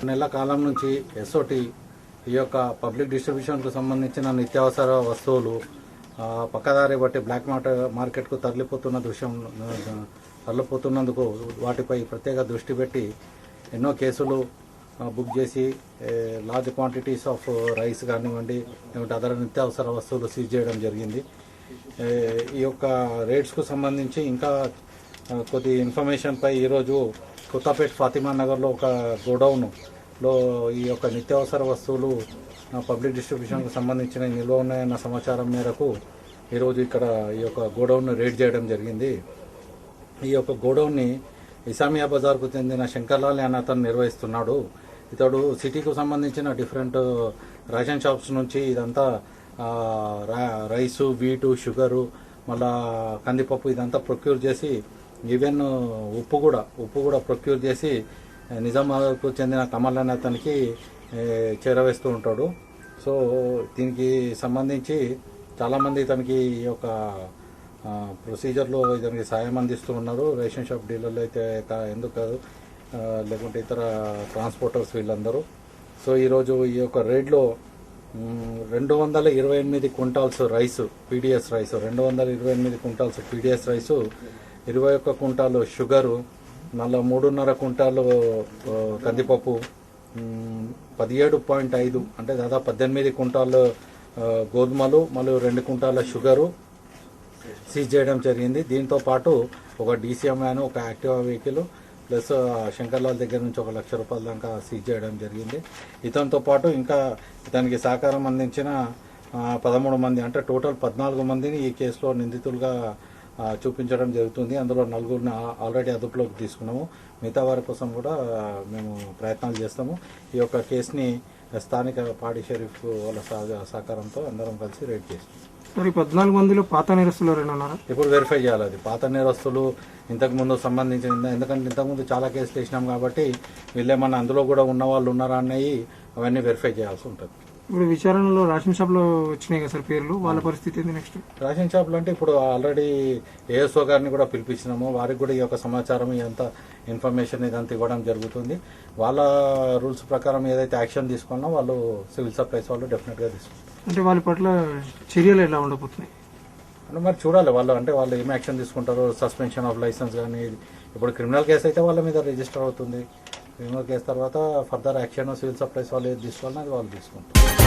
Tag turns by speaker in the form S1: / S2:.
S1: నెల కాలం నుంచి ఎస్ఓటి ఈ యొక్క పబ్లిక్ డిస్ట్రిబ్యూషన్కు సంబంధించిన నిత్యావసర వస్తువులు పక్కదారి బట్టి బ్లాక్ మార్కెట్కు తరలిపోతున్నందుకు వాటిపై ప్రత్యేక దృష్టి పెట్టి ఎన్నో కేసులు బుక్ చేసి లార్జ్ క్వాంటిటీస్ ఆఫ్ రైస్ కానివ్వండి లేకుంటే అదర్ నిత్యావసర వస్తువులు సీజ్ చేయడం జరిగింది. ఈ యొక్క రేట్స్కు సంబంధించి ఇంకా కొద్ది ఇన్ఫర్మేషన్పై ఈరోజు కొత్తపేట ఫాతిమా నగర్లో ఒక గోడౌన్లో ఈ యొక్క నిత్యావసర వస్తువులు పబ్లిక్ డిస్ట్రిబ్యూషన్కు సంబంధించిన నిల్వ ఉన్నాయన్న సమాచారం మేరకు ఈరోజు ఇక్కడ ఈ యొక్క గోడౌన్ను రేడ్ చేయడం జరిగింది. ఈ యొక్క గోడౌన్ని ఇసామియా బజార్కు చెందిన శంకర్లాల్ అనే అతను నిర్వహిస్తున్నాడు. ఇతడు సిటీకి సంబంధించిన డిఫరెంట్ రేషన్ షాప్స్ నుంచి ఇదంతా రైసు, వీటు, షుగరు, మళ్ళా కందిపప్పు ఇదంతా ప్రొక్యూర్ చేసి ఈవెన్ ఉప్పు కూడా ప్రొక్యూర్ చేసి నిజామాబాద్కు చెందిన కమల్ అనే అతనికి చేరవేస్తూ ఉంటాడు. సో దీనికి సంబంధించి చాలామంది ఇతనికి ఈ యొక్క ప్రొసీజర్లో ఇతనికి సాయం అందిస్తూ ఉన్నారు. రేషన్ షాప్ డీలర్లు అయితే ఎందుకు కాదు, లేకుంటే ఇతర ట్రాన్స్పోర్టర్స్ వీళ్ళందరూ. సో ఈరోజు ఈ యొక్క రేడ్లో 228 quintals rice, PDS rice, 228 quintals PDS rice, 21 quintal sugar, 3.5 quintal కందిపప్పు, 17.5 అంటే దాదాపు 18 క్వింటాలు గోధుమలు, మరియు 2 క్వింటాల షుగరు సీజ్ చేయడం జరిగింది. దీంతో పాటు ఒక డీసీఎం వ్యాన్, ఒక యాక్టివా వెహికల్ ప్లస్ శంకర్లాల్ దగ్గర నుంచి 1 లక్ష రూపాయల దాకా సీజ్ చేయడం జరిగింది. ఇతనితో పాటు ఇంకా ఇతనికి సహకారం అందించిన 13 మంది అంటే టోటల్ 14 మందిని ఈ కేసులో నిందితులుగా చూపించడం జరుగుతుంది. అందులో 4 ఆల్రెడీ అదుపులోకి తీసుకున్నాము. మిగతా వారి కోసం కూడా మేము ప్రయత్నాలు చేస్తాము. ఈ యొక్క కేసుని స్థానిక పాడి షరీఫ్ వాళ్ళ సహకారంతో అందరం కలిసి రేడ్ చేస్తాం.
S2: మరి 14 మందిలో పాత నేరస్తులు ఉన్నారా?
S1: ఇప్పుడు వెరిఫై చేయాలి. అది పాత నేరస్తులు ఇంతకుముందు సంబంధించిన, ఎందుకంటే ఇంతకుముందు చాలా కేసులు వేసినాం కాబట్టి వీళ్ళేమన్నా అందులో కూడా ఉన్న వాళ్ళు ఉన్నారా అన్నవి అవన్నీ వెరిఫై చేయాల్సి ఉంటుంది.
S2: ఇప్పుడు విచారణలో రేషన్ షాప్లో వచ్చినాయి కదా సార్ పేర్లు, వాళ్ళ పరిస్థితి ఏంది నెక్స్ట్?
S1: రేషన్ షాప్లో అంటే ఇప్పుడు ఆల్రెడీ ఏఎస్ఓ గారిని కూడా పిలిపించినాము. వారికి కూడా ఈ యొక్క సమాచారం ఇదంతా ఇన్ఫర్మేషన్ ఇదంతా ఇవ్వడం జరుగుతుంది. వాళ్ళ రూల్స్ ప్రకారం ఏదైతే యాక్షన్ తీసుకున్నా వాళ్ళు సివిల్ సప్లైస్ వాళ్ళు డెఫినెట్గా తీసుకుంటారు.
S2: అంటే వాళ్ళ పట్ల చర్యలు ఎలా ఉండబోతున్నాయి
S1: అంటే మరి చూడాలి వాళ్ళు ఏం యాక్షన్ తీసుకుంటారు. సస్పెన్షన్ ఆఫ్ లైసెన్స్ కానీ, ఇప్పుడు క్రిమినల్ కేసు అయితే వాళ్ళ మీద రిజిస్టర్ అవుతుంది. క్రిమినల్ కేసు తర్వాత ఫర్దర్ యాక్షన్ సివిల్ సప్లైస్ వాళ్ళు ఏది తీసుకోవాలని అది వాళ్ళు తీసుకుంటారు.